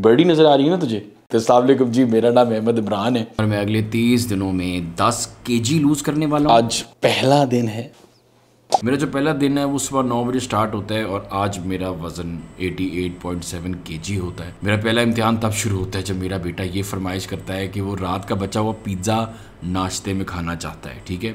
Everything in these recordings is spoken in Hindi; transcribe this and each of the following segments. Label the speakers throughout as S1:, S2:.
S1: बड़ी नजर आ रही है ना तुझे? तो अस्सलाम वालेकुम जी, मेरा नाम अहमद इमरान है
S2: और मैं अगले 30 दिनों में 10 kg लूज करने वाला हूँ।
S1: आज पहला दिन है।
S2: मेरा जो पहला दिन है वो सुबह 9 बजे स्टार्ट होता है और आज मेरा वजन 88.7 kg होता है। मेरा पहला इम्तिहान तब शुरू होता है जब मेरा बेटा ये फरमाइश करता है कि वो रात का बचा हुआ पिज़्ज़ा नाश्ते में खाना चाहता है। ठीक है,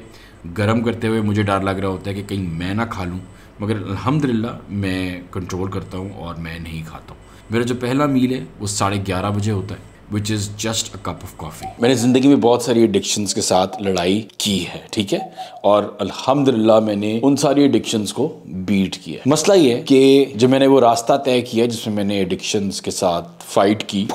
S2: गर्म करते हुए मुझे डर लग रहा होता है कि कहीं मैं ना खा लूँ, मगर अल्हम्दुलिल्लाह मैं कंट्रोल करता हूँ और मैं नहीं खाता हूँ। मेरा जो पहला मील है वो 11:30 बजे होता है, which is just a cup of coffee.
S1: मैंने ज़िंदगी में बहुत सारी एडिक्शंस के साथ लड़ाई की है, ठीक है, और अल्हम्दुलिल्लाह मैंने उन सारी एडिक्शंस को बीट किया है। मसला ये है कि जब मैंने वो रास्ता तय किया जिसमें मैंने एडिक्शंस के साथ फाइट की,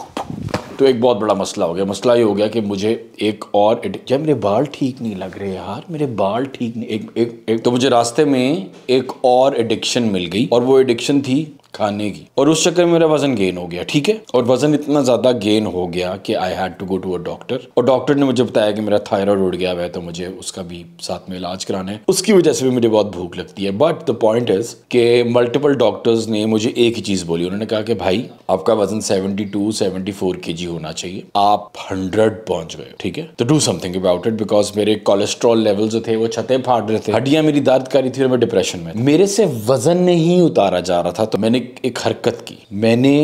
S1: तो एक बहुत बड़ा मसला हो गया। मसला ये हो गया कि मुझे एक और यार मेरे बाल ठीक नहीं लग रहे यार, मेरे बाल ठीक नहीं, एक तो मुझे रास्ते में एक और एडिक्शन मिल गई और वो एडिक्शन थी खाने की, और उस चक्कर में मेरा वजन गेन हो गया। ठीक है, और वजन इतना ज्यादा गेन हो गया कि I had to go to a doctor, और डॉक्टर ने मुझे बताया कि मेरा थायराइड उड़ गया है, तो मुझे उसका भी साथ में इलाज कराना है। उसकी वजह से भी मुझे बहुत भूख लगती है। बट द पॉइंट इज कि मल्टीपल डॉक्टर्स ने मुझे एक ही चीज बोली। उन्होंने कहा कि भाई आपका वजन 72-74 kg होना चाहिए, आप 100 पहुंच गए। ठीक है, तो do something about it, because मेरे कोलेस्ट्रॉल लेवल जो थे वो छतें फाड़ रहे थे, हड्डियां मेरी दर्द कर रही थी और मैं डिप्रेशन में। मेरे से वजन नहीं उतारा जा रहा था, तो मैंने एक हरकत की। मैंने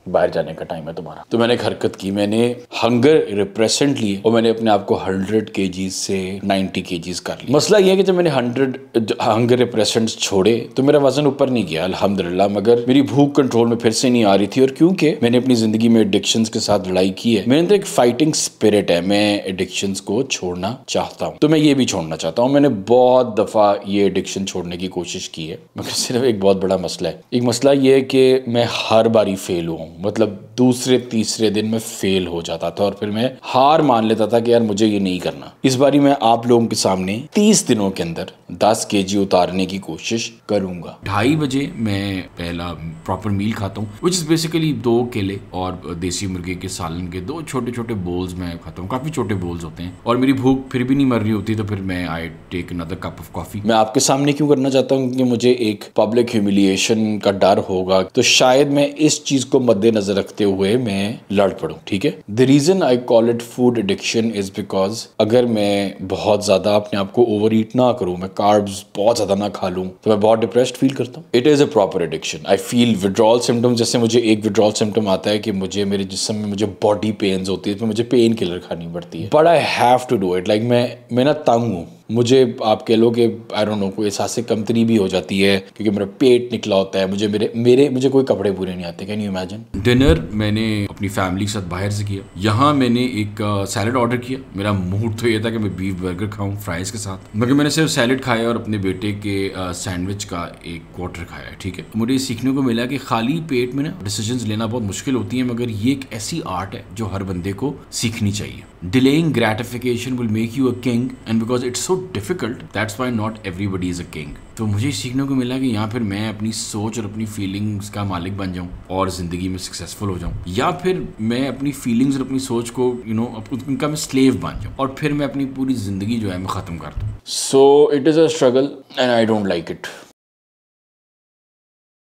S1: बाहर जाने का टाइम है तुम्हारा, तो मैंने एक हरकत की। मैंने हंगर रिप्रेसेंट लिए और मैंने अपने आप को 100 kg से 90 kg कर लिया। मसला ये है कि जब मैंने 100 हंगर रिप्रेसेंट छोड़े तो मेरा वजन ऊपर नहीं गया अल्हम्दुलिल्लाह, मगर मेरी भूख कंट्रोल में फिर से नहीं आ रही थी। और क्योंकि मैंने अपनी जिंदगी में एडिक्शंस के साथ लड़ाई की है, मेरे अंदर एक फाइटिंग स्पिरिट है, मैं एडिक्शंस को छोड़ना चाहता हूँ, तो मैं ये भी छोड़ना चाहता हूँ। मैंने बहुत दफा ये एडिक्शन छोड़ने की कोशिश की है, मगर सिर्फ एक बहुत बड़ा मसला है। एक मसला ये है कि मैं हर बारी फेल हुआ, मतलब दूसरे तीसरे दिन में फेल हो जाता था और फिर मैं हार मान लेता था कि यार मुझे ये नहीं करना। इस बारी मैं आप लोगों के सामने 30 दिनों के अंदर 10 kg उतारने की कोशिश करूंगा।
S2: 2:30 बजे मैं पहला प्रॉपर मील खाता हूँ, विच इज़ बेसिकली 2 केले और देसी मुर्गे के सालन के 2 छोटे छोटे बोल्स मैं खाता हूँ। काफ़ी छोटे बोल्स होते हैं और मेरी भूख फिर भी नहीं मर रही होती, तो फिर मैं I take another cup of coffee.
S1: मैं आपके सामने क्यों करना चाहता हूँ? क्योंकि मुझे एक पब्लिक ह्यूमिलिएशन का डर होगा, तो शायद मैं इस चीज को मद्देनजर रखते हुए मैं लड़ पड़ूं। ठीक है, the reason I call it food addiction is because अगर मैं बहुत ज्यादा अपने आप को ओवर ईट ना करूं, मैं कार्ब्स बहुत ज्यादा ना खा लूं, तो मैं बहुत डिप्रेस्ड फील करता हूं। It is a proper addiction. I feel withdrawal symptoms. जैसे मुझे एक विड्रॉल सिम्टम आता है कि मुझे मेरे जिस्म में मुझे बॉडी पेन्स होती है, तो मुझे पेन किलर खानी पड़ती है, but I have to do it. Like मैं ना तंग हूँ, मुझे आप कह लो कि आई डोंट नो कोई एहसास कमतरी भी हो जाती है क्योंकि मेरा पेट निकला होता है, मुझे कोई कपड़े पूरे नहीं आते। Can you imagine?
S2: डिनर मैंने अपनी फैमिली के साथ बाहर से किया। यहाँ मैंने एक सैलड ऑर्डर किया। मेरा मूड तो ये था कि मैं बीफ बर्गर खाऊं फ्राइज के साथ, मगर मैंने सिर्फ सैलड खाया और अपने बेटे के सैंडविच का एक क्वार्टर खाया। ठीक है, मुझे सीखने को मिला कि खाली पेट में ना डिसीजंस लेना बहुत मुश्किल होती है, मगर ये एक ऐसी आर्ट है जो हर बंदे को सीखनी चाहिए। Delaying gratification will make you a king, and because it's so difficult that's why not everybody is a king. तो मुझे सीखने को मिला कि यहाँ फिर मैं अपनी सोच और अपनी फीलिंग्स का मालिक बन जाऊँ और ज़िंदगी में सक्सेसफुल हो जाऊँ, या फिर मैं अपनी फीलिंग्स और अपनी सोच को उनका मैं स्लेव बन जाऊँ और फिर मैं अपनी पूरी ज़िंदगी जो है मैं ख़त्म कर दूँ।
S1: So it is a struggle and I don't like it.